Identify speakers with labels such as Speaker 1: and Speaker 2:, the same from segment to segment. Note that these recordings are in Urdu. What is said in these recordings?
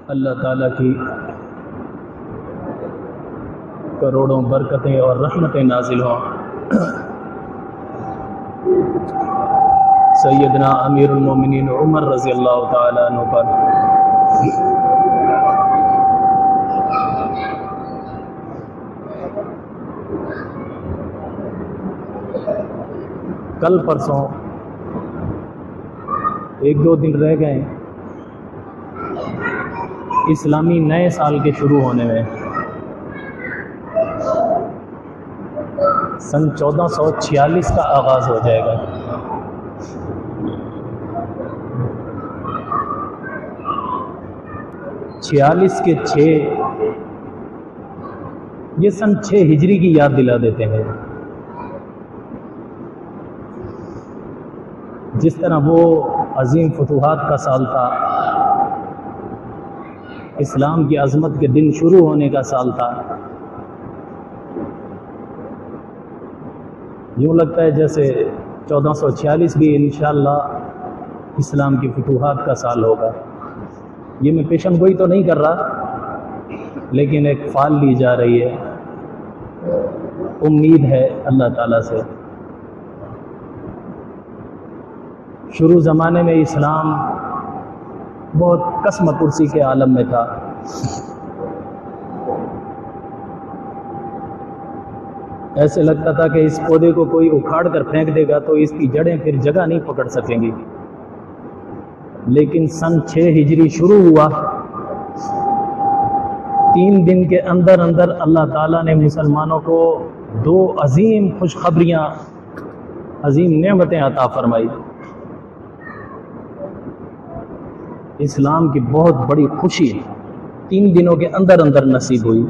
Speaker 1: اللہ تعالیٰ کی کروڑوں برکتیں اور رحمتیں نازل ہوں سیدنا امیر المومنین عمر رضی اللہ تعالیٰ عنہ پر۔ کل پرسوں ایک دو دن رہ گئے اسلامی نئے سال کے شروع ہونے میں۔ سن 1446 کا آغاز ہو جائے گا۔ چھیالیس کے 6 یہ سن 6 ہجری کی یاد دلا دیتے ہیں۔ جس طرح وہ عظیم فتوحات کا سال تھا، اسلام کی عظمت کے دن شروع ہونے کا سال تھا، یوں لگتا ہے جیسے 1446 بھی انشاءاللہ اسلام کی فتوحات کا سال ہوگا۔ یہ میں پیشن گوئی تو نہیں کر رہا، لیکن ایک فال لی جا رہی ہے، امید ہے اللہ تعالیٰ سے۔ شروع زمانے میں اسلام بہت قسم پرسی کے عالم میں تھا۔ ایسے لگتا تھا کہ اس پودے کو کوئی اکھاڑ کر پھینک دے گا تو اس کی جڑیں پھر جگہ نہیں پکڑ سکیں گی، لیکن سن 6 ہجری شروع ہوا۔ 3 دن کے اندر اندر اللہ تعالیٰ نے مسلمانوں کو 2 عظیم خوشخبریاں، عظیم نعمتیں عطا فرمائی۔ اسلام کی بہت بڑی خوشی 3 دنوں کے اندر اندر نصیب ہوئی۔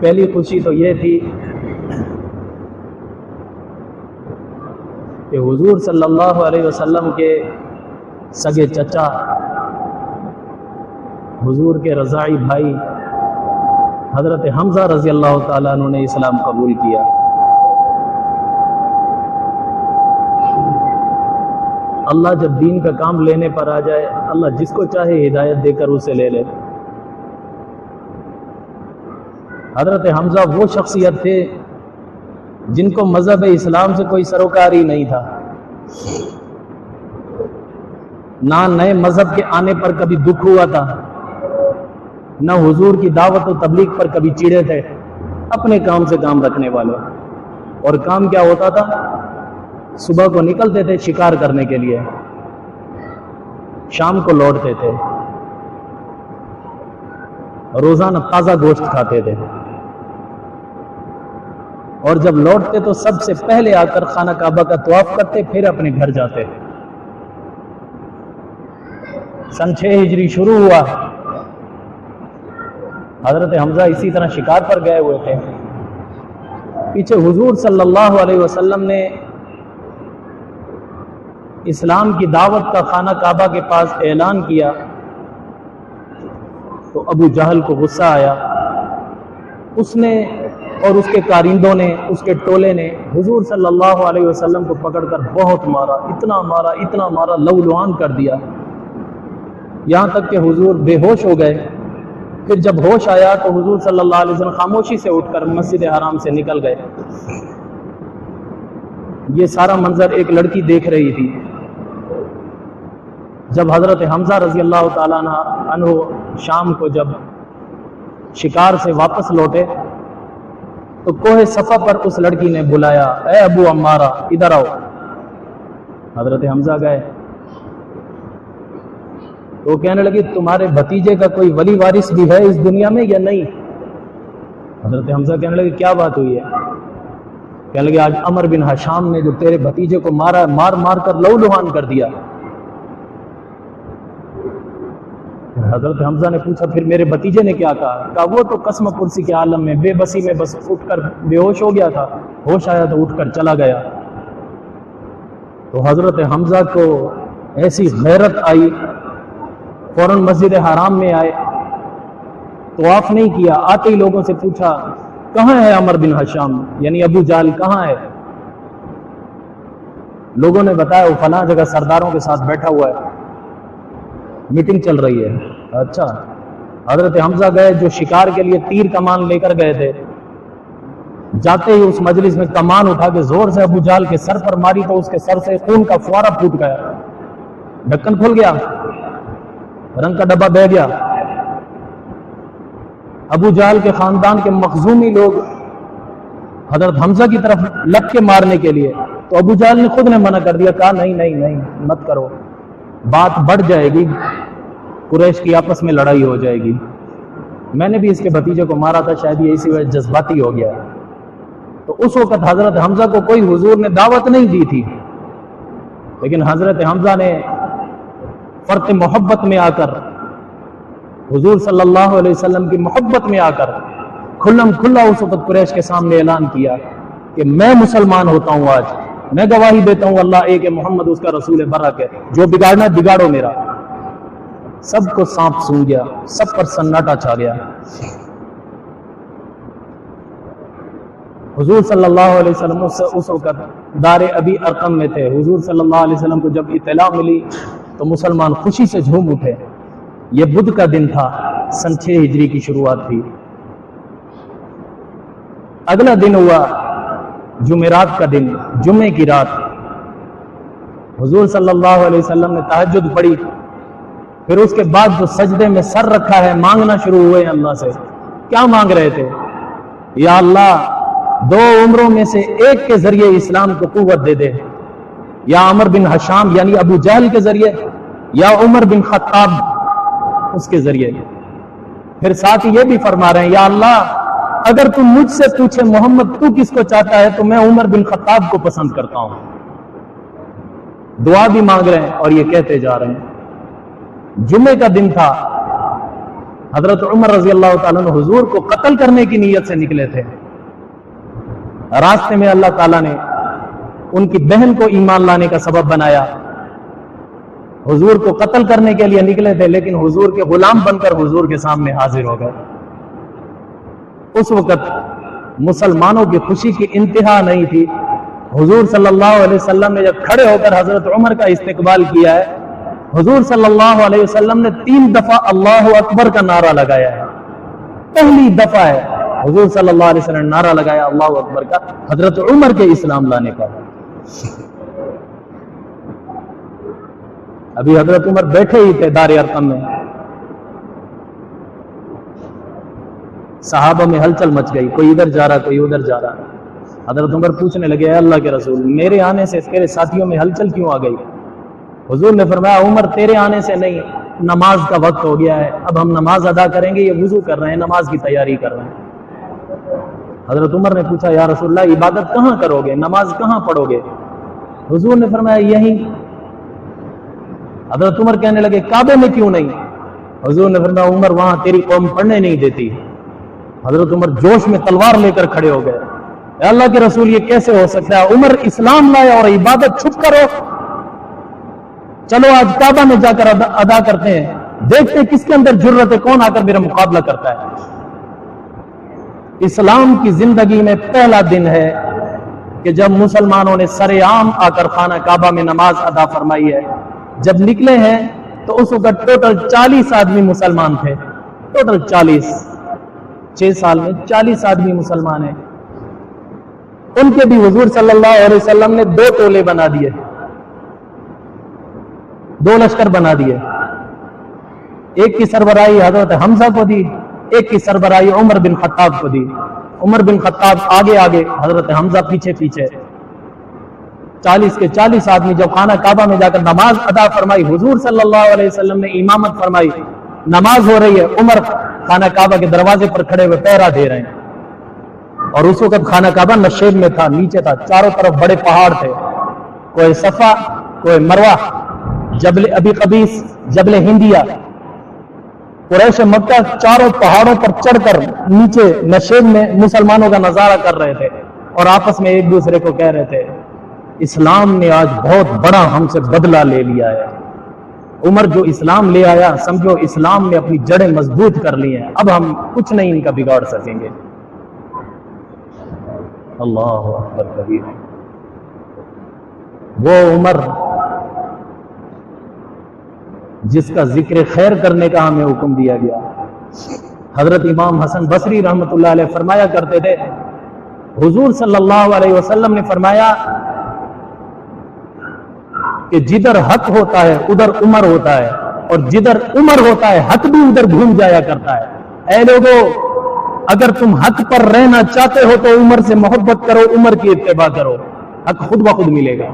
Speaker 1: پہلی خوشی تو یہ تھی کہ حضور صلی اللہ علیہ وسلم کے سگے چچا، حضور کے رضاعی بھائی حضرت حمزہ رضی اللہ تعالیٰ عنہ نے اسلام قبول کیا۔ اللہ جب دین کا کام لینے پر آ جائے، اللہ جس کو چاہے ہدایت دے کر اسے لے لے۔ حضرت حمزہ وہ شخصیت تھے جن کو مذہب اسلام سے کوئی سروکار ہی نہیں تھا، نہ نئے مذہب کے آنے پر کبھی دکھ ہوا تھا، نہ حضور کی دعوت و تبلیغ پر کبھی چڑے تھے، اپنے کام سے کام رکھنے والے۔ اور کام کیا ہوتا تھا؟ صبح کو نکلتے تھے شکار کرنے کے لیے، شام کو لوٹتے تھے، روزانہ تازہ گوشت کھاتے تھے، اور جب لوٹتے تو سب سے پہلے آ کر خانہ کعبہ کا طواف کرتے، پھر اپنے گھر جاتے۔ سن 6 ہجری شروع ہوا، حضرت حمزہ اسی طرح شکار پر گئے ہوئے تھے۔ پیچھے حضور صلی اللہ علیہ وسلم نے اسلام کی دعوت کا خانہ کعبہ کے پاس اعلان کیا تو ابو جہل کو غصہ آیا۔ اس نے اور اس کے کارندوں نے، اس کے ٹولے نے حضور صلی اللہ علیہ وسلم کو پکڑ کر بہت مارا، اتنا مارا لہولہان کر دیا، یہاں تک کہ حضور بے ہوش ہو گئے۔ پھر جب ہوش آیا تو حضور صلی اللہ علیہ وسلم خاموشی سے اٹھ کر مسجد حرام سے نکل گئے۔ یہ سارا منظر ایک لڑکی دیکھ رہی تھی۔ جب حضرت حمزہ رضی اللہ تعالیٰ عنہ شام کو جب شکار سے واپس لوٹے تو کوہ صفا پر اس لڑکی نے بلایا، اے ابو عمارہ ادھر آؤ۔ حضرت حمزہ گئے تو کہنے لگی، تمہارے بھتیجے کا کوئی ولی وارث بھی ہے اس دنیا میں یا نہیں؟ حضرت حمزہ کہنے لگے، کیا بات ہوئی ہے؟ کہنے لگے، آج عمر بن ہشام نے جو تیرے بھتیجے کو مارا، مار کر لہولہان کر دیا۔ حضرت حمزہ نے پوچھا، پھر میرے بھتیجے نے کیا کہا؟ کہا وہ تو قسم پرسی کے عالم میں بے بسی میں بس اٹھ کر بے ہوش ہو گیا تھا، ہوش آیا تو اٹھ کر چلا گیا۔ تو حضرت حمزہ کو ایسی غیرت آئی، فوراً مسجد حرام میں آئے، طواف نہیں کیا، آتے ہی لوگوں سے پوچھا، کہاں ہے عمر بن ہشام، یعنی ابو جہل کہاں ہے؟ لوگوں نے بتایا وہ فلاں جگہ سرداروں کے ساتھ بیٹھا ہوا ہے۔ میٹنگ چل رہی ہے. اچھا. حضرت حمزہ گئے جو شکار کے لیے تیر کمان لے کر گئے تھے. جاتے ہی اس مجلس میں کمان اٹھا کے زور سے ابو جہل کے سر پر ماری تو اس کے سر سے خون کا فوارہ پھوٹ گیا, ڈھکن کھل گیا, رنگ کا ڈبہ بہ گیا. ابو جہل کے خاندان کے مخزومی لوگ حضرت حمزہ کی طرف لپ کے مارنے کے لیے, تو ابو جہل نے خود نے منع کر دیا, کہا نہیں نہیں نہیں مت کرو, بات بڑھ جائے گی, قریش کی آپس میں لڑائی ہو جائے گی. میں نے بھی اس کے بھتیجے کو مارا تھا, شاید یہ اسی وجہ جذباتی ہو گیا. تو اس وقت حضرت حمزہ کو کوئی حضور نے دعوت نہیں دی تھی, لیکن حضرت حمزہ نے فرط محبت میں آ کر, حضور صلی اللہ علیہ وسلم کی محبت میں آ کر کھلم کھلا اس وقت قریش کے سامنے اعلان کیا کہ میں مسلمان ہوتا ہوں, آج میں گواہی دیتا ہوں اللہ ایک ہے, محمد اس کا رسول برحق ہے, جو بگاڑنا ہے بگاڑو میرا. سب کو سانپ سونگ گیا, سب پر سناٹا چھا گیا. حضور صلی اللہ علیہ وسلم اس وقت دار ابی ارقم میں تھے. حضور صلی اللہ علیہ وسلم کو جب اطلاع ملی تو مسلمان خوشی سے جھوم اٹھے. یہ بدھ کا دن تھا, سن 6 ہجری کی شروعات تھی. اگلا دن ہوا جمعرات کا دن, جمعے کی رات. حضور صلی اللہ علیہ وسلم نے تہجد پڑھی, پھر اس کے بعد جو سجدے میں سر رکھا ہے مانگنا شروع ہوئے ہیں اللہ سے. کیا مانگ رہے تھے؟ یا اللہ 2 عمروں میں سے ایک کے ذریعے اسلام کو قوت دے دے, یا عمر بن حشام یعنی ابو جہل کے ذریعے, یا عمر بن خطاب اس کے ذریعے. پھر ساتھ یہ بھی فرما رہے ہیں یا اللہ اگر تم مجھ سے پوچھے محمد تو کس کو چاہتا ہے تو میں عمر بن خطاب کو پسند کرتا ہوں. دعا بھی مانگ رہے ہیں اور یہ کہتے جا رہے ہیں. جمعے کا دن تھا, حضرت عمر رضی اللہ تعالیٰ عنہ حضور کو قتل کرنے کی نیت سے نکلے تھے. راستے میں اللہ تعالیٰ نے ان کی بہن کو ایمان لانے کا سبب بنایا. حضور کو قتل کرنے کے لیے نکلے تھے, لیکن حضور کے غلام بن کر حضور کے سامنے حاضر ہو گئے. اس وقت مسلمانوں کی خوشی کی انتہا نہیں تھی. حضور صلی اللہ علیہ وسلم نے جب کھڑے ہو کر حضرت عمر کا استقبال کیا ہے, حضور صلی اللہ علیہ وسلم نے 3 دفعہ اللہ اکبر کا نعرہ لگایا ہے. پہلی دفعہ ہے حضور صلی اللہ علیہ وسلم نے نعرہ لگایا اللہ اکبر کا, حضرت عمر کے اسلام لانے کا. ابھی حضرت عمر بیٹھے ہی تھے دار ارقم میں, صحابہ میں ہلچل مچ گئی, کوئی ادھر جا رہا کوئی ادھر جا رہا. حضرت عمر پوچھنے لگے اے اللہ کے رسول میرے آنے سے تیرے ساتھیوں میں ہلچل کیوں آ گئی؟ حضور نے فرمایا عمر تیرے آنے سے نہیں, نماز کا وقت ہو گیا ہے, اب ہم نماز ادا کریں گے, یہ وضو کر رہے ہیں, نماز کی تیاری کر رہے ہیں. حضرت عمر نے پوچھا یا رسول اللہ عبادت کہاں کرو گے, نماز کہاں پڑھو گے؟ حضور نے فرمایا یہیں. حضرت عمر کہنے لگے کعبے میں کیوں نہیں؟ حضور نے فرمایا عمر وہاں تیری قوم پڑھنے نہیں دیتی. حضرت عمر جوش میں تلوار لے کر کھڑے ہو گئے, اے اللہ کے رسول یہ کیسے ہو سکتا ہے؟ عمر اسلام لائے اور عبادت چھپ کرو. چلو آج کعبہ میں جا کر ادا کرتے ہیں, دیکھتے ہیں کس کے اندر جرت ہے, کون آ کر میرا مقابلہ کرتا ہے. اسلام کی زندگی میں پہلا دن ہے کہ جب مسلمانوں نے سر عام آ کر خانہ کعبہ میں نماز ادا فرمائی ہے. جب نکلے ہیں تو اس وقت ٹوٹل 40 آدمی مسلمان تھے, ٹوٹل 40, 6 سال میں 40 آدمی مسلمان ہیں. ان کے بھی حضور صلی اللہ علیہ وسلم نے 2 ٹولے بنا دیے, 2 لشکر بنا دیے. ایک کی سربراہی حضرت حمزہ کو دی, ایک کی سربراہی عمر بن خطاب کو دی. عمر بن خطاب آگے آگے, حضرت حمزہ پیچھے پیچھے. 40 کے 40 آدمی جب خانہ کعبہ میں جا کر نماز ادا فرمائی, حضور صلی اللہ علیہ وسلم نے امامت فرمائی, نماز ہو رہی ہے, عمر خانہ کعبہ کے دروازے پر کھڑے ہوئے پہرا دے رہے ہیں. اور اس وقت خانہ کعبہ نشیب میں تھا, نیچے تھا, چاروں طرف بڑے پہاڑ تھے, کوئی صفا کوئی مروہ, جبل ابی قبیس, جبل ہندیہ. قریش مکہ چاروں پہاڑوں پر چڑھ کر نیچے نشیب میں مسلمانوں کا نظارہ کر رہے تھے اور آپس میں ایک دوسرے کو کہہ رہے تھے اسلام نے آج بہت بڑا ہم سے بدلہ لے لیا ہے. عمر جو اسلام لے آیا سمجھو اسلام نے اپنی جڑیں مضبوط کر لی ہیں, اب ہم کچھ نہیں ان کا بگاڑ سکیں گے. اللہ اکبر کبیر. وہ عمر جس کا ذکر خیر کرنے کا ہمیں حکم دیا گیا۔ حضرت امام حسن بصری رحمۃ اللہ علیہ فرمایا کرتے تھے، حضور صلی اللہ علیہ وسلم نے فرمایا کہ جدھر حق ہوتا ہے ادھر عمر ہوتا ہے، اور جدھر عمر ہوتا ہے حق بھی ادھر گھوم جایا کرتا ہے۔ اے لوگو، اگر تم حق پر رہنا چاہتے ہو تو عمر سے محبت کرو، عمر کی اتباع کرو، حق خود بخود ملے گا۔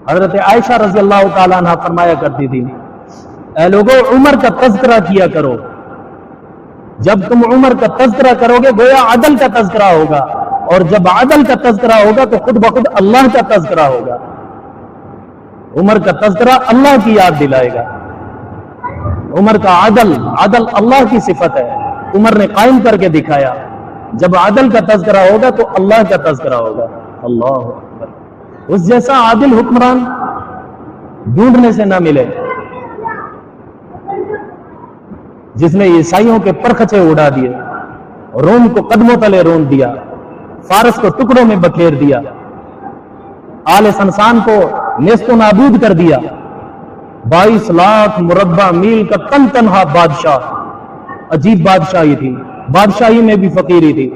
Speaker 1: حضرت عائشہ رضی اللہ تعالیٰ عنہ فرمایا کرتی تھی، اے لوگو عمر کا تذکرہ کیا کرو، جب تم عمر کا تذکرہ کرو گے گویا عدل کا تذکرہ ہوگا، اور جب عدل کا تذکرہ ہوگا تو خود بخود اللہ کا تذکرہ ہوگا۔ عمر کا تذکرہ اللہ کی یاد دلائے گا۔ عمر کا عدل اللہ کی صفت ہے، عمر نے قائم کر کے دکھایا۔ جب عدل کا تذکرہ ہوگا تو اللہ کا تذکرہ ہوگا۔ اللہ اکبر۔ اس جیسا عادل حکمران ڈھونڈنے سے نہ ملے، جس نے عیسائیوں کے پرخچے اڑا دیے، روم کو قدموں تلے رون دیا، فارس کو ٹکڑوں میں بکھیر دیا، آل سنسان کو نیست و نابود کر دیا۔ 22 لاکھ مربع میل کا تن تنہا بادشاہ، عجیب بادشاہی تھی، بادشاہی میں بھی فقیری تھی۔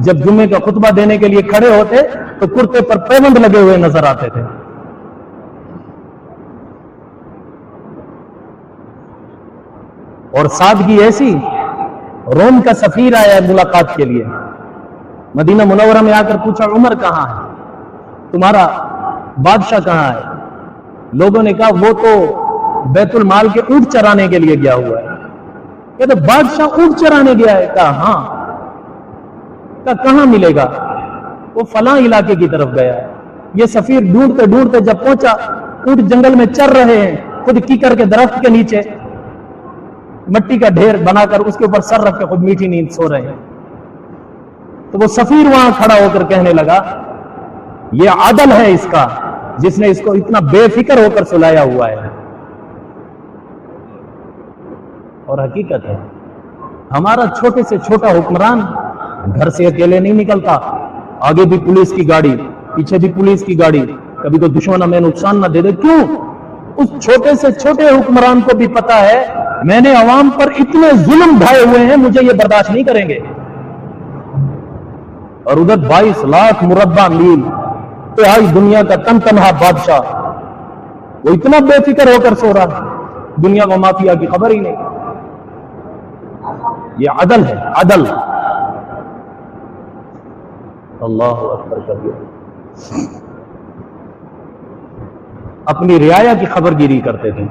Speaker 1: جب جمعے کا خطبہ دینے کے لیے کھڑے ہوتے تو کرتے پر پیبند لگے ہوئے نظر آتے تھے۔ اور سادگی ایسی، روم کا سفیر آیا ملاقات کے لیے، مدینہ منورہ میں آ کر پوچھا عمر کہاں ہے، تمہارا بادشاہ کہاں ہے؟ لوگوں نے کہا وہ تو بیت المال کے اونٹ چرانے کے لیے گیا ہوا ہے۔ کہتے بادشاہ اونٹ چرانے گیا ہے؟ کہا ہاں۔ کہا کہاں ملے گا؟ وہ فلاں علاقے کی طرف گیا ہے۔ یہ سفیر ڈھونڈتے ڈھونڈتے جب پہنچا، اونٹ جنگل میں چر رہے ہیں، خود کیکر کے درخت کے نیچے مٹی کا ڈھیر بنا کر اس کے اوپر سر رکھ کے خود میٹھی نیند سو رہے ہیں۔ تو وہ سفیر وہاں کھڑا ہو کر کہنے لگا، یہ عدل ہے اس کا، جس نے اس کو اتنا بے فکر ہو کر سلایا ہوا ہے۔ اور حقیقت ہے، ہمارا چھوٹے سے چھوٹا حکمران گھر سے اکیلے نہیں نکلتا، آگے بھی پولیس کی گاڑی، پیچھے بھی پولیس کی گاڑی، کبھی کوئی دشمن ہمیں نقصان نہ دے دے۔ کیوں؟ اس چھوٹے سے چھوٹے حکمران کو بھی پتا ہے میں نے عوام پر اتنے ظلم ڈھائے ہوئے ہیں، مجھے یہ برداشت نہیں کریں گے۔ اور ادھر 22 لاکھ مربع میل تہائی دنیا کا تن تنہا بادشاہ، وہ اتنا بے فکر ہو کر سو رہا، دنیا کو مافیا کی خبر ہی نہیں۔ یہ عدل ہے، عدل۔ اللہ اکبر کبیر۔ اپنی رعایا کی خبر گیری کرتے تھے،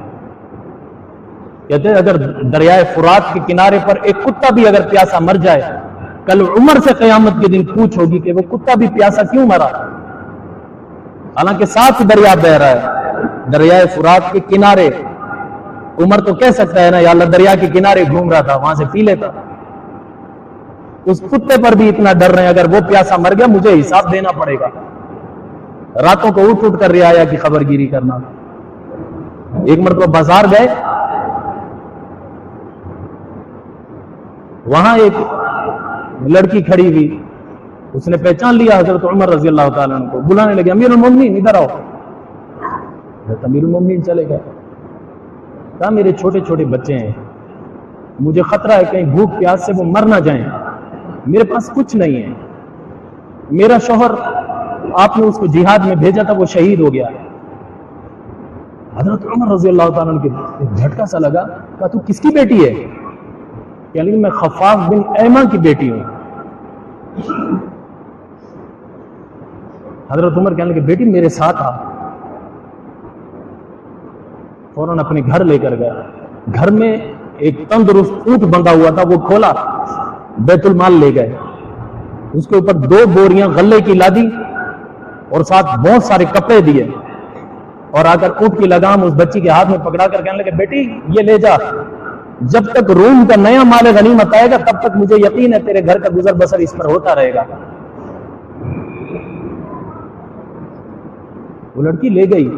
Speaker 1: کہتے ہیں اگر دریائے فرات کے کنارے پر ایک کتا بھی اگر پیاسا مر جائے، کل عمر سے قیامت کے دن پوچھ ہوگی کہ وہ کتا بھی پیاسا کیوں مرا، حالانکہ ساتھ دریا بہ رہا ہے، دریائے فرات کے کنارے۔ عمر تو کہہ سکتا ہے نا یا اللہ دریا کے کنارے گھوم رہا تھا، وہاں سے پی لیتا۔ اس کتے پر بھی اتنا ڈر رہے ہیں اگر وہ پیاسا مر گیا مجھے حساب دینا پڑے گا۔ راتوں کو اٹھ اٹھ کر رعایا کی خبر گیری کرنا۔ ایک مرتبہ بازار گئے، وہاں ایک لڑکی کھڑی ہوئی، اس نے پہچان لیا حضرت عمر رضی اللہ تعالیٰ عنہ کو، بلانے لگے امیر المومنین ادھر آؤ۔ حضرت امیر المومنین چلے گئے، کہا میرے چھوٹے چھوٹے بچے ہیں، مجھے خطرہ ہے کہیں بھوک پیاس سے وہ مر نہ جائیں، میرے پاس کچھ نہیں ہے، میرا شوہر آپ نے اس کو جہاد میں بھیجا تھا، وہ شہید ہو گیا۔ حضرت عمر رضی اللہ تعالیٰ عنہ کے جھٹکا سا لگا، کہا تو کس کی بیٹی ہے؟ یعنی میں خفاف بن ایما کی بیٹی ہوں۔ حضرت عمر کہنے لگے بیٹی میرے ساتھ آ۔ فوراً اپنے گھر لے کر گیا، گھر میں ایک تندرست اونٹ بندھا ہوا تھا، وہ کھولا، بیت المال لے گئے، اس کے اوپر 2 بوریاں غلے کی لادی اور ساتھ بہت سارے کپڑے دیے، اور آ کر اونٹ کی لگام اس بچی کے ہاتھ میں پکڑا کر کہنے لگے بیٹی یہ لے جا، جب تک روم کا نیا مال غنیمت آئے گا تب تک مجھے یقین ہے تیرے گھر کا گزر بسر اس پر ہوتا رہے گا۔ وہ لڑکی لے گئی،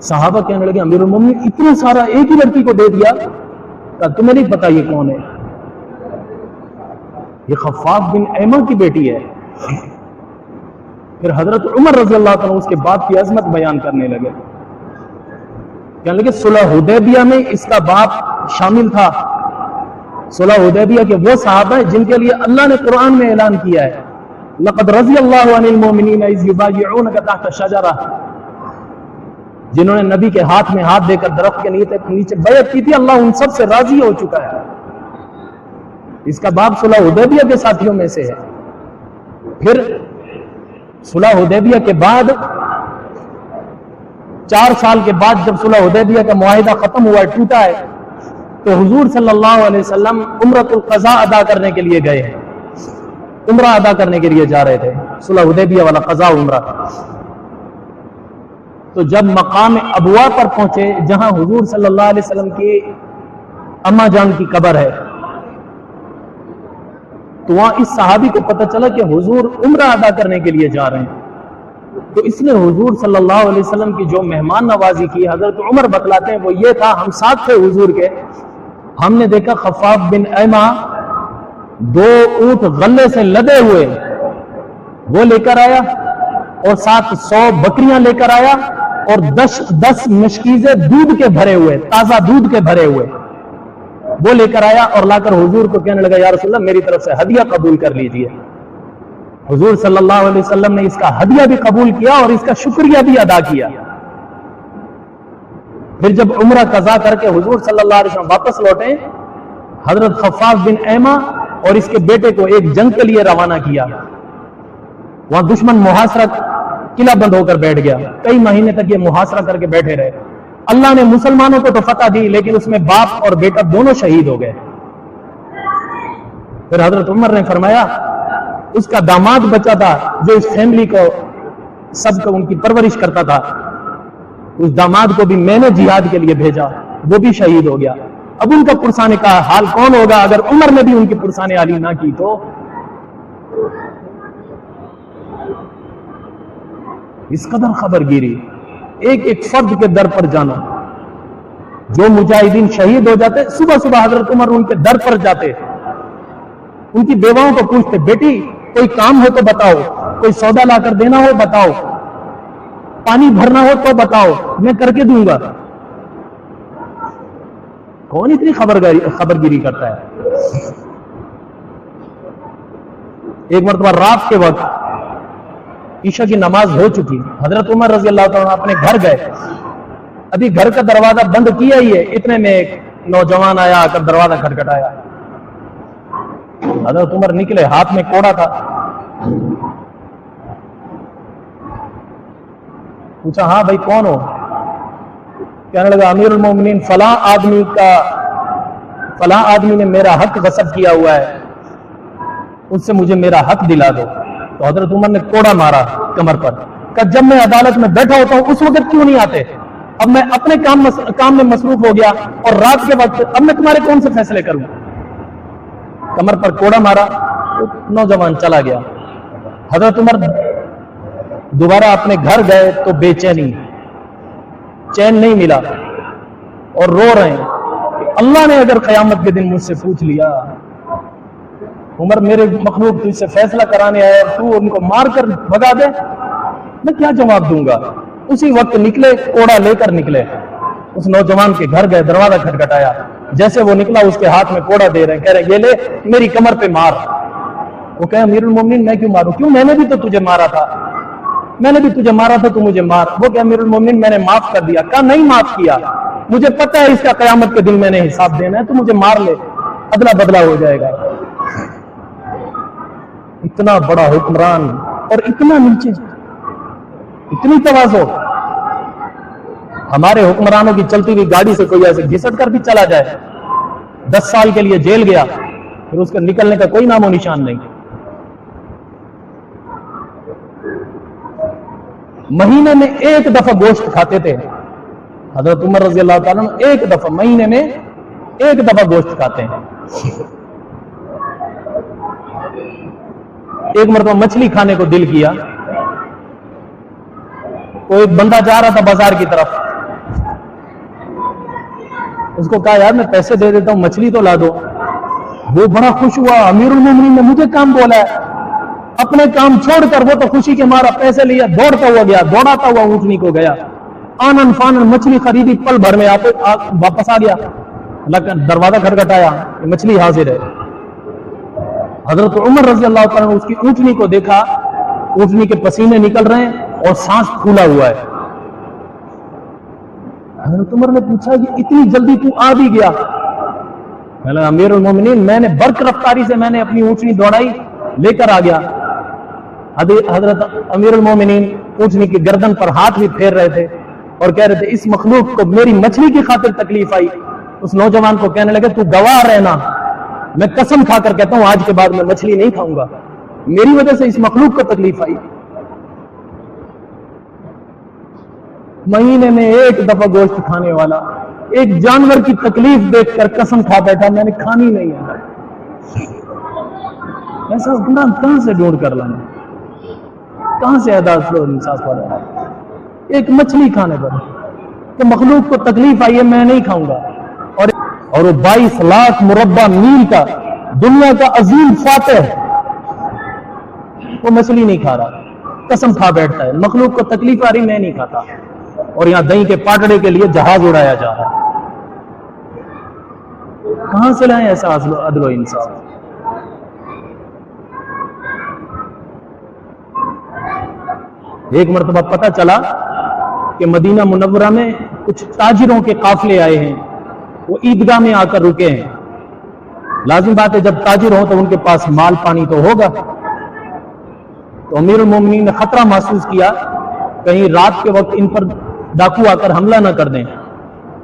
Speaker 1: صحابہ کہنے لگے امیر المومنین اتنا سارا ایک ہی لڑکی کو دے دیا؟ کہا تمہیں نہیں پتا یہ کون ہے؟ یہ خفاف بن ایما کی بیٹی ہے۔ پھر حضرت عمر رضی اللہ عنہ اس کے باپ کی عظمت بیان کرنے لگے، کہنے لگے صلح حدیبیہ میں اس کا باپ شامل تھا۔ صلح حدیبیہ کے وہ صحابہ ہیں جن کے لیے اللہ نے قرآن میں اعلان کیا ہے لقد رضی اللہ عن المؤمنین اذ یبایعونک تحت الشجرہ، جنہوں نے نبی کے ہاتھ میں ہاتھ دے کر درخت کے نیچے بیعت کی تھی، اللہ ان سب سے راضی ہو چکا ہے۔ اس کا باپ صلح حدیبیہ کے ساتھیوں میں سے ہے۔ پھر صلح حدیبیہ کے بعد 4 سال کے بعد جب صلح حدیبیہ کا معاہدہ ختم ہوا ہے، ٹوٹا ہے، تو حضور صلی اللہ علیہ وسلم عمرۃ القضاء ادا کرنے کے لیے گئے ہیں، عمرہ ادا کرنے کے لیے جا رہے تھے، صلح حدیبیہ والا قضاء عمرہ۔ تو جب مقام ابوا پر پہنچے جہاں حضور صلی اللہ علیہ وسلم کی اماں جان کی قبر ہے، تو وہاں اس صحابی کو پتہ چلا کہ حضور عمرہ ادا کرنے کے لیے جا رہے ہیں۔ تو اس نے حضور صلی اللہ علیہ وسلم کی جو مہمان نوازی کی، حضرت عمر بتلاتے ہیں وہ یہ تھا، ہم ساتھ تھے حضور کے، ہم نے دیکھا خفاف بن ایما 2 اونٹ غلے سے لدے ہوئے وہ لے کر آیا، اور ساتھ 100 بکریاں لے کر آیا، اور 10 مشکیزیں دودھ کے بھرے ہوئے، تازہ دودھ کے بھرے ہوئے وہ لے کر آیا، اور لا کر حضور کو کہنے لگا یا رسول اللہ میری طرف سے ہدیہ قبول کر لیجئے۔ حضور صلی اللہ علیہ وسلم نے اس کا ہدیہ بھی قبول کیا اور اس کا شکریہ بھی ادا کیا۔ پھر جب عمرہ قضا کر کے حضور صلی اللہ علیہ وسلم واپس لوٹے، حضرت خفاف بن ایما اور اس کے بیٹے کو ایک جنگ کے لیے روانہ کیا۔ وہاں دشمن محاصرہ قلعہ بند ہو کر بیٹھ گیا، کئی مہینے تک یہ محاصرہ کر کے بیٹھے رہے۔ اللہ نے مسلمانوں کو تو فتح دی، لیکن اس میں باپ اور بیٹا دونوں شہید ہو گئے۔ پھر حضرت عمر نے فرمایا اس کا داماد بچا تھا جو اس فیملی کو سب کو ان کی پرورش کرتا تھا، اس داماد کو بھی میں نے جہاد کے لیے بھیجا، وہ بھی شہید ہو گیا۔ اب ان کا پرسانے کا حال کون ہوگا اگر عمر نے بھی ان کی پرسانے عالی نہ کی تو؟ اس قدر خبر گیری، ایک ایک فرد کے در پر جانا۔ جو مجاہدین شہید ہو جاتے صبح صبح حضرت عمر ان کے در پر جاتے، ان کی بیواؤں کو پوچھتے بیٹی کوئی کام ہو تو بتاؤ، کوئی سودا لا کر دینا ہو بتاؤ، پانی بھرنا ہو تو بتاؤ، میں کر کے دوں گا۔ کون اتنی خبرگیری کرتا ہے؟ ایک مرتبہ رات کے وقت عشاء کی نماز ہو چکی، حضرت عمر رضی اللہ تعالیٰ اپنے گھر گئے، ابھی گھر کا دروازہ بند کیا ہی ہے، اتنے میں ایک نوجوان آیا آ کر دروازہ کھٹکھٹایا۔ حضرت عمر نکلے، ہاتھ میں کوڑا تھا، پوچھا ہاں بھائی کون ہو؟ کہنے لگا امیر المومنین فلاں آدمی نے میرا حق غصب کیا ہوا ہے، اس سے مجھے میرا حق دلا دو۔ تو حضرت عمر نے کوڑا مارا کمر پر، کہ جب میں عدالت میں بیٹھا ہوتا ہوں اس وقت کیوں نہیں آتے؟ اب میں اپنے کام میں مصروف ہو گیا اور رات کے وقت اب میں تمہارے کون سے فیصلے کروں؟ کمر پر کوڑا مارا، نوجوان چلا گیا۔ حضرت عمر دوبارہ اپنے گھر گئے تو بے چینی، چین نہیں ملا، اور رو رہے ہیں کہ اللہ نے اگر قیامت کے دن مجھ سے پوچھ لیا عمر میرے مخلوق تجھ سے فیصلہ کرانے آئے اور تو ان کو مار کر بھگا دے، میں کیا جواب دوں گا؟ اسی وقت نکلے، کوڑا لے کر نکلے، اس نوجوان کے گھر گئے، دروازہ کھٹکھٹایا، جیسے وہ نکلا اس کے ہاتھ میں کوڑا دے رہے ہیں، کہہ رہے یہ لے میری کمر پہ مار۔ وہ کہے امیر المومنین میں کیوں ماروں؟ کیوں میں نے بھی تو تجھے مارا تھا، میں نے بھی تجھے مارا تھا، تو مجھے مار۔ وہ کہ امیر المومنین میں نے معاف کر دیا۔ کہا نہیں معاف کیا، مجھے پتہ ہے اس کا قیامت کے دن میں نے حساب دینا ہے، تو مجھے مار لے، ادلا بدلا ہو جائے گا۔ اتنا بڑا حکمران اور اتنا نیچے، اتنی تواضع۔ ہمارے حکمرانوں کی چلتی ہوئی گاڑی سے کوئی ایسے گھسٹ کر بھی چلا جائے، 10 سال کے لیے جیل گیا، پھر اس کے نکلنے کا کوئی نام و نشان نہیں۔ مہینے میں 1 دفعہ گوشت کھاتے تھے حضرت عمر رضی اللہ تعالیٰ عنہ، 1 دفعہ مہینے میں 1 دفعہ گوشت کھاتے ہیں۔ ایک مرتبہ مچھلی کھانے کو دل کیا، تو ایک بندہ جا رہا تھا بازار کی طرف، اس کو کہا یار میں پیسے دے دیتا ہوں، مچھلی تو لا دو۔ وہ بڑا خوش ہوا، امیر المومنین نے مجھے کام بولا ہے، اپنے کام چھوڑ کر وہ تو خوشی کے مارا پیسے لیا، دوڑتا ہوا گیا، دوڑاتا ہوا اونٹنی کو گیا، آنن فانن مچھلی خریدی، پل بھر میں واپس آ گیا، دروازہ کھٹکھٹایا، مچھلی حاضر ہے۔ حضرت عمر رضی اللہ تعالیٰ نے اس کی اونٹنی کو دیکھا، اونٹنی کے پسینے نکل رہے ہیں اور سانس پھولا ہوا ہے۔ حضرت عمر نے پوچھا کہ اتنی جلدی تو آ بھی گیا؟ امیر المومنین میں نے برق رفتاری سے میں نے اپنی اونٹنی دوڑائی، لے کر آ گیا۔ حضرت امیر المومنین اونٹنی کی گردن پر ہاتھ بھی پھیر رہے تھے اور کہہ رہے تھے اس مخلوق کو میری مچھلی کی خاطر تکلیف آئی۔ اس نوجوان کو کہنے لگے تو گواہ رہنا، میں قسم کھا کر کہتا ہوں آج کے بعد میں مچھلی نہیں کھاؤں گا، میری وجہ سے اس مخلوق کو تکلیف آئی۔ مہینے میں ایک دفعہ گوشت کھانے والا ایک جانور کی تکلیف دیکھ کر قسم کھا بیٹھا میں نے کھانی نہیں ہے۔ ایسا گناہ کہاں سے ڈھونڈ کر لانا، کہاں سے عدالت انصاف والا؟ ایک مچھلی کھانے پر کہ مخلوق کو تکلیف آئی ہے میں نہیں کھاؤں گا، اور وہ 22 لاکھ مربع میل کا دنیا کا عظیم فاتح وہ مچھلی نہیں کھا رہا، قسم کھا بیٹھتا ہے مخلوق کو تکلیف آ رہی میں نہیں کھاتا، اور یہاں دہی کے پاٹڑے کے لیے جہاز اڑایا جا رہا ہے۔ کہاں سے لائیں ایسا عدل و انصاف؟ ایک مرتبہ پتہ چلا کہ مدینہ منورہ میں کچھ تاجروں کے قافلے آئے ہیں، وہ عیدگاہ میں آ کر رکے ہیں۔ لازم بات ہے جب تاجر ہوں تو ان کے پاس مال پانی تو ہوگا، تو امیر المومنین نے خطرہ محسوس کیا کہیں رات کے وقت ان پر ڈاکو آ کر حملہ نہ کر دیں۔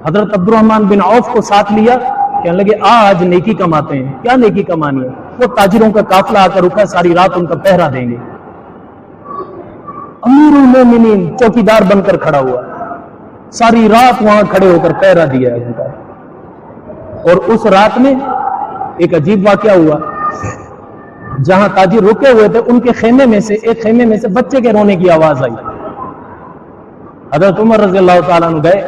Speaker 1: حضرت عبد الرحمن بن عوف کو ساتھ لیا، کہنے لگے آج نیکی کماتے ہیں۔ کیا نیکی کمانی ہے؟ وہ تاجروں کا قافلہ آ کر رکا، ساری رات ان کا پہرا دیں گے۔ امیر المومنین چوکیدار بن کر کھڑا ہوا، ساری رات وہاں کھڑے ہو کر پہرا دیا ہے ان کا۔ اور اس رات میں ایک عجیب واقعہ ہوا، جہاں تاجر رکے ہوئے تھے ان کے خیمے میں سے ایک خیمے میں سے بچے کے رونے کی آواز آئی۔ حضرت عمر رضی اللہ تعالیٰ عنہ گئے،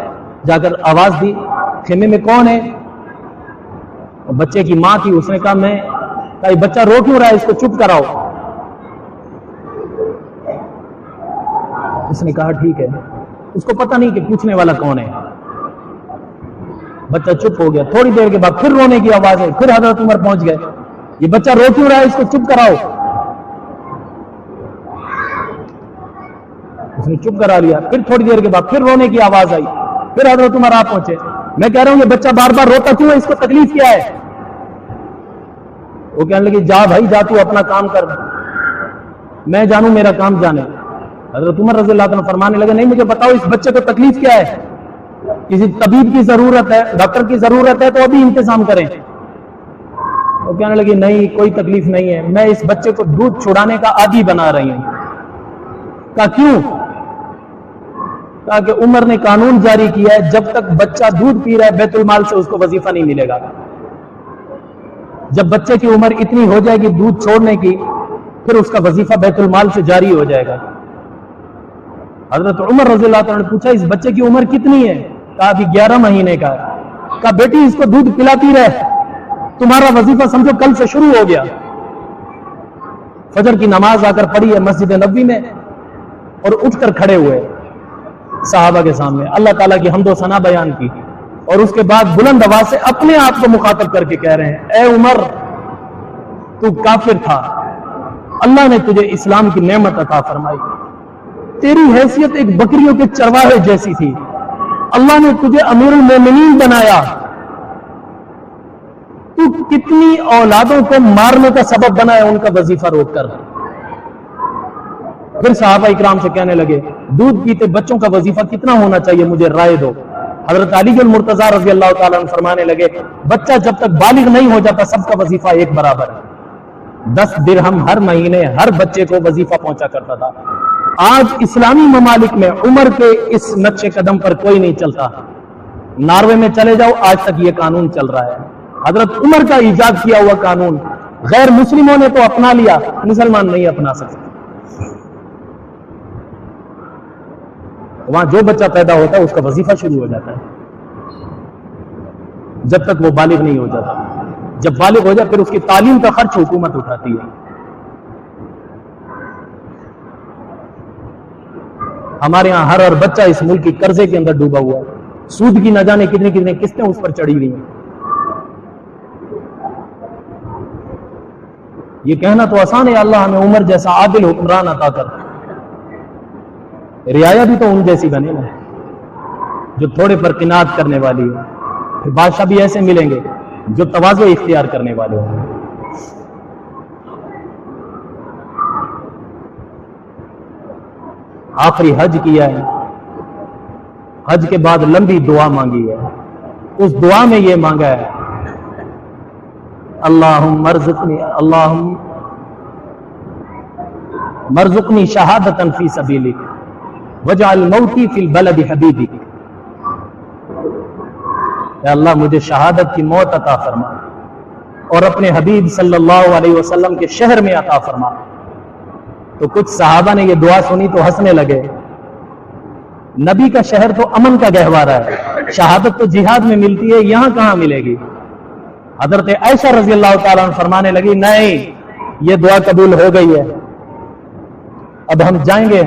Speaker 1: جا کر آواز دی خیمے میں کون ہے؟ بچے کی ماں تھی، اس نے کہا میں، کہا یہ بچہ رو کیوں رہا ہے، اس کو چپ کراؤ۔ اس نے کہا ٹھیک ہے، اس کو پتہ نہیں کہ پوچھنے والا کون ہے۔ بچہ چپ ہو گیا، تھوڑی دیر کے بعد پھر رونے کی آواز ہے، پھر حضرت عمر پہنچ گئے، یہ بچہ رو کیوں رہا ہے، اس کو چپ کراؤ۔ اس نے چپ کرا لیا، پھر تھوڑی دیر کے بعد پھر رونے کی آواز آئی، پھر حضرت عمر آپ پہنچے، میں کہہ رہا ہوں یہ بچہ بار بار روتا کیوں ہے، اس کو تکلیف کیا ہے؟ وہ کہنے لگے جا بھائی جا، تو اپنا کام کر، میں جانوں میرا کام جانے۔ حضرت عمر رضی اللہ عنہ فرمانے لگے نہیں مجھے بتاؤ اس بچے کو تکلیف کیا ہے، کسی طبیب کی ضرورت ہے، ڈاکٹر کی ضرورت ہے تو ابھی انتظام کریں۔ وہ کہنے لگی نہیں کوئی تکلیف نہیں ہے، میں اس بچے کو دودھ چھڑانے کا عادی بنا رہی ہوں۔ کہا کیوں؟ کہا کہ عمر نے قانون جاری کیا ہے جب تک بچہ دودھ پی رہا ہے بیت المال سے اس کو وظیفہ نہیں ملے گا، جب بچے کی عمر اتنی ہو جائے گی دودھ چھوڑنے کی پھر اس کا وظیفہ بیت المال سے جاری ہو جائے گا۔ حضرت عمر رضی اللہ عنہ نے پوچھا اس بچے کی عمر کتنی ہے؟ کہا ابھی 11 مہینے کا ہے۔ کہا بیٹی اس کو دودھ پلاتی رہے، تمہارا وظیفہ سمجھو کل سے شروع ہو گیا۔ فجر کی نماز آ کر پڑھی ہے مسجد نبوی میں، اور اٹھ کر کھڑے ہوئے صحابہ کے سامنے اللہ تعالیٰ کی حمد و ثنا بیان کی، اور اس کے بعد بلند آواز سے اپنے آپ کو مخاطب کر کے کہہ رہے ہیں اے عمر تو کافر تھا، اللہ نے تجھے اسلام کی نعمت عطا فرمائی، تیری حیثیت ایک بکریوں کے چرواہے جیسی تھی، اللہ نے تجھے امیر المومنین بنایا، تو کتنی اولادوں کو مارنے کا سبب بنا ہے ان کا وظیفہ روک کر۔ پھر صحابہ اکرام سے کہنے لگے دودھ پیتے بچوں کا وظیفہ کتنا ہونا چاہیے مجھے رائے دو۔ حضرت علی المرتضیٰ رضی اللہ تعالیٰ عنہ فرمانے لگے بچہ جب تک بالغ نہیں ہو جاتا سب کا وظیفہ ایک برابر ہے، 10 درہم ہر مہینے ہر بچے کو وظیفہ پہنچا کرتا تھا۔ آج اسلامی ممالک میں عمر کے اس نقش قدم پر کوئی نہیں چلتا، ناروے میں چلے جاؤ آج تک یہ قانون چل رہا ہے، حضرت عمر کا ایجاد کیا ہوا قانون، غیر مسلموں نے تو اپنا لیا، مسلمان نہیں اپنا سکتے۔ وہاں جو بچہ پیدا ہوتا ہے اس کا وظیفہ شروع ہو جاتا ہے جب تک وہ بالغ نہیں ہو جاتا، جب بالغ ہو جائے پھر اس کی تعلیم کا خرچ حکومت اٹھاتی ہے۔ ہمارے یہاں ہر بچہ اس ملک کی قرضے کے اندر ڈوبا ہوا ہے، سود کی نہ جانے کتنی کتنی قسطیں اس پر چڑھی ہوئی ہیں۔ یہ کہنا تو آسان ہے اللہ ہمیں عمر جیسا عادل حکمران عطا کر، رعایا بھی تو ان جیسی بنے نا جو تھوڑے پر قناعت کرنے والی ہے، پھر بادشاہ بھی ایسے ملیں گے جو تواضع اختیار کرنے والے ہوں۔ آخری حج کیا ہے، حج کے بعد لمبی دعا مانگی ہے، اس دعا میں یہ مانگا ہے اللہم مرزقنی شہادتا فی سبیلک وجعل موتی فی البلد حبیبک، اے اللہ مجھے شہادت کی موت عطا فرما اور اپنے حبیب صلی اللہ علیہ وسلم کے شہر میں عطا فرما۔ تو کچھ صحابہ نے یہ دعا سنی تو ہنسنے لگے، نبی کا شہر تو امن کا گہوارہ ہے، شہادت تو جہاد میں ملتی ہے، یہاں کہاں ملے گی؟ حضرت عائشہ رضی اللہ تعالیٰ عنہ فرمانے لگی نہیں، یہ دعا قبول ہو گئی ہے، اب ہم جائیں گے،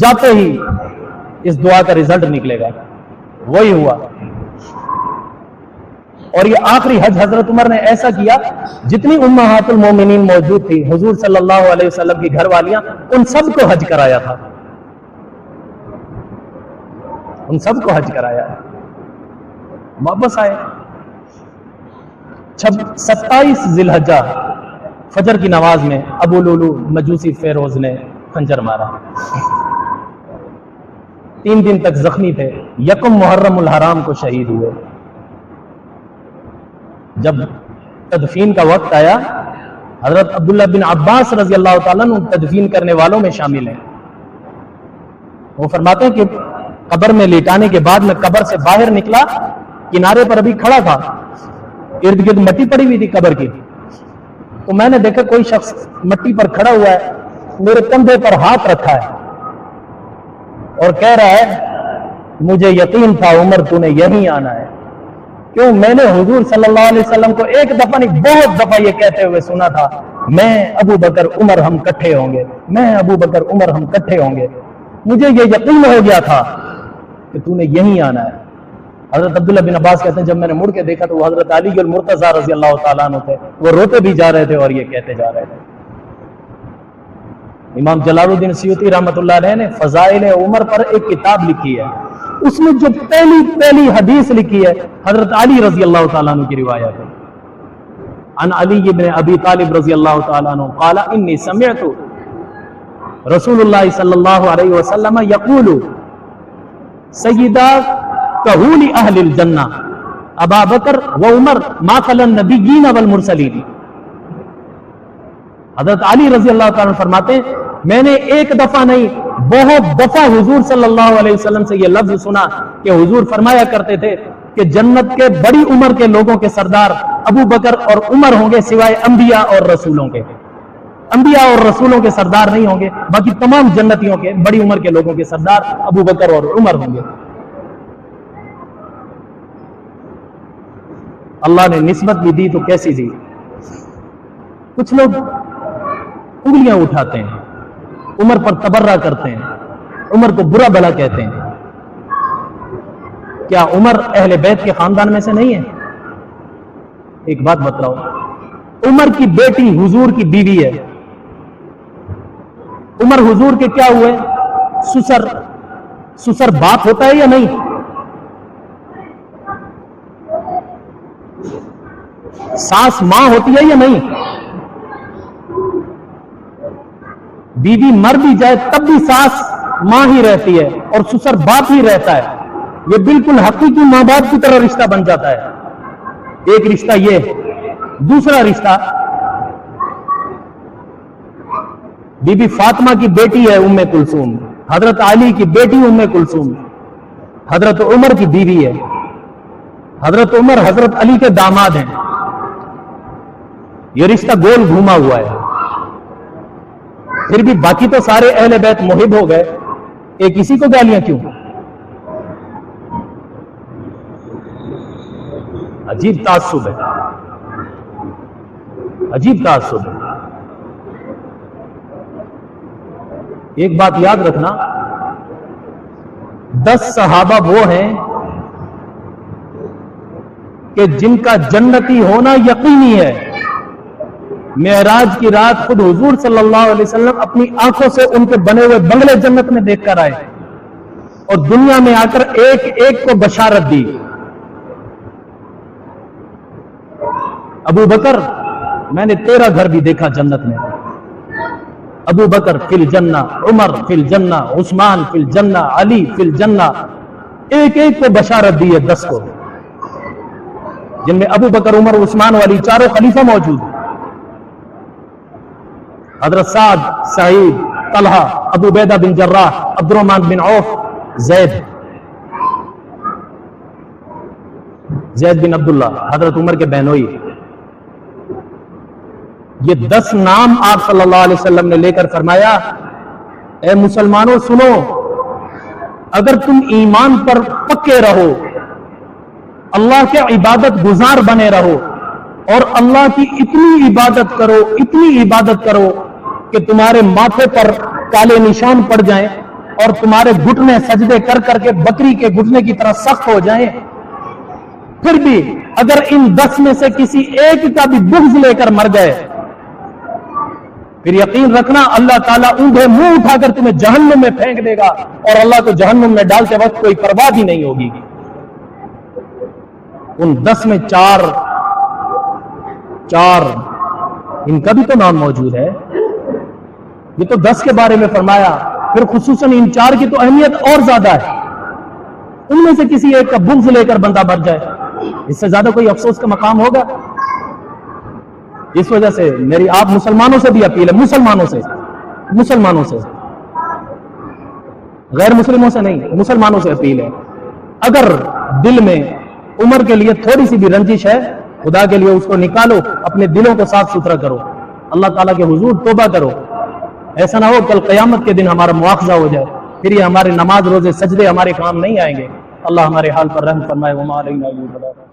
Speaker 1: جاتے ہی اس دعا کا رزلٹ نکلے گا۔ وہی ہوا، اور یہ آخری حج حضرت عمر نے ایسا کیا، جتنی امہات المومنین موجود تھی، حضور صلی اللہ علیہ وسلم کی گھر والیاں، ان سب کو حج کرایا تھا، ان سب کو حج کرایا ہے۔ واپس آئے 27 ذی الحجہ فجر کی نماز میں ابو لولو مجوسی فیروز نے خنجر مارا، 3 دن تک زخمی تھے، یکم محرم الحرام کو شہید ہوئے۔ جب تدفین کا وقت آیا، حضرت عبداللہ بن عباس رضی اللہ تعالیٰ عنہ تدفین کرنے والوں میں شامل ہیں، وہ فرماتے ہیں کہ قبر میں لیٹانے کے بعد میں قبر سے باہر نکلا، کنارے پر ابھی کھڑا تھا، ارد گرد مٹی پڑی ہوئی تھی قبر کی، تو میں نے دیکھا کوئی شخص مٹی پر کھڑا ہوا ہے، میرے کندھے پر ہاتھ رکھا ہے اور کہہ رہا ہے مجھے یقین تھا عمر تو نے یہیں آنا ہے۔ کیوں؟ میں نے حضور صلی اللہ علیہ وسلم کو ایک دفعہ نہیں بہت دفعہ یہ کہتے ہوئے سنا تھا، میں ابو بکر عمر ہم کٹھے ہوں گے، میں ابو بکر عمر ہم کٹھے ہوں گے، مجھے یہ یقین ہو گیا تھا کہ تو نے یہیں آنا ہے۔ حضرت عبداللہ بن عباس کہتے ہیں جب میں نے مڑ کے دیکھا تو وہ حضرت علی المرتضیٰ رضی اللہ تعالیٰ عنہ تھے، وہ روتے بھی جا رہے تھے اور یہ کہتے جا رہے تھے۔ امام جلال الدین سیوطی رحمۃ اللہ علیہ نے فضائل عمر پر ایک کتاب لکھی ہے، اس میں جو پہلی حدیث لکھی ہے حضرت علی رضی اللہ تعالیٰ عنہ کی روایت ہے، عن علی بن ابی طالب رضی اللہ تعالیٰ عنہ قال انی سمعت رسول اللہ صلی اللہ علیہ وسلم یقول سیدہ کہول اہل الجنہ ابا بکر و عمر ما خلا النبیین والمرسلین۔ حضرت علی رضی اللہ تعالیٰ عنہ فرماتے ہیں میں نے ایک دفعہ نہیں بہت دفعہ حضور صلی اللہ علیہ وسلم سے یہ لفظ سنا کہ حضور فرمایا کرتے تھے کہ جنت کے بڑی عمر کے لوگوں کے سردار ابو بکر اور عمر ہوں گے سوائے انبیاء اور رسولوں کے، انبیاء اور رسولوں کے سردار نہیں ہوں گے، باقی تمام جنتیوں کے بڑی عمر کے لوگوں کے سردار ابو بکر اور عمر ہوں گے۔ اللہ نے نسبت بھی دی تو کیسی دی؟ کچھ لوگ انگلیاں اٹھاتے ہیں، عمر پر تبرہ کرتے ہیں، عمر کو برا بھلا کہتے ہیں۔ کیا عمر اہل بیت کے خاندان میں سے نہیں ہے؟ ایک بات بتلاؤ، عمر کی بیٹی حضور کی بیوی ہے، عمر حضور کے کیا ہوئے؟ سسر باپ ہوتا ہے یا نہیں؟ ساس ماں ہوتی ہے یا نہیں؟ بیوی مر بھی جائے تب بھی ساس ماں ہی رہتی ہے اور سسر باپ ہی رہتا ہے، یہ بالکل حقیقی ماں باپ کی طرح رشتہ بن جاتا ہے۔ ایک رشتہ یہ، دوسرا رشتہ بی بی فاطمہ کی بیٹی ہے ام کلثوم، حضرت علی کی بیٹی ام کلثوم حضرت عمر کی بیوی ہے، حضرت عمر حضرت علی کے داماد ہیں، یہ رشتہ گول گھوما ہوا ہے۔ پھر بھی باقی تو سارے اہل بیت محب ہو گئے، ایک اسی کو گالیاں کیوں؟ عجیب تعصب ہے، عجیب تعصب ہے۔ ایک بات یاد رکھنا، 10 صحابہ وہ ہیں کہ جن کا جنتی ہونا یقینی ہے. معراج کی رات خود حضور صلی اللہ علیہ وسلم اپنی آنکھوں سے ان کے بنے ہوئے بنگلے جنت میں دیکھ کر آئے اور دنیا میں آ کر ایک ایک کو بشارت دی. ابو بکر، میں نے تیرا گھر بھی دیکھا جنت میں. ابو بکر فی الجنہ، عمر فی الجنہ، عثمان فی الجنہ، علی فی الجنہ. ایک ایک کو بشارت دی ہے 10 کو، جن میں ابو بکر، عمر، عثمان والی چاروں خلیفہ موجود. حضرت سعد، سعید، طلحہ، ابو عبیدہ بن جراح، عبد الرحمن بن عوف، زید بن عبداللہ، حضرت عمر کے بہنوئی. یہ 10 نام آپ صلی اللہ علیہ وسلم نے لے کر فرمایا، اے مسلمانوں سنو، اگر تم ایمان پر پکے رہو، اللہ کے عبادت گزار بنے رہو اور اللہ کی اتنی عبادت کرو کہ تمہارے ماتھے پر کالے نشان پڑ جائیں اور تمہارے گھٹنے سجدے کر کر کے بکری کے گھٹنے کی طرح سخت ہو جائیں، پھر بھی اگر ان 10 میں سے کسی ایک کا بھی بغض لے کر مر گئے، پھر یقین رکھنا اللہ تعالیٰ اونھے منہ اٹھا کر تمہیں جہنم میں پھینک دے گا اور اللہ کو جہنم میں ڈالتے وقت کوئی پرواہ بھی نہیں ہوگی. ان 10 میں چار ان کا بھی تو نام موجود ہے. یہ تو 10 کے بارے میں فرمایا، پھر خصوصاً ان 4 کی تو اہمیت اور زیادہ ہے. ان میں سے کسی ایک کا بغض لے کر بندہ مر جائے، اس سے زیادہ کوئی افسوس کا مقام ہوگا؟ اس وجہ سے میری آپ مسلمانوں سے بھی اپیل ہے، مسلمانوں سے، غیر مسلموں سے نہیں، مسلمانوں سے اپیل ہے. اگر دل میں عمر کے لیے تھوڑی سی بھی رنجش ہے، خدا کے لیے اس کو نکالو، اپنے دلوں کو صاف ستھرا کرو، اللہ تعالیٰ کے حضور توبہ کرو. ایسا نہ ہو کل قیامت کے دن ہمارا مواخذہ ہو جائے، پھر یہ ہمارے نماز روزے سجدے ہمارے کام نہیں آئیں گے. اللہ ہمارے حال پر رحم فرمائے. وما علینا الا البلاغ.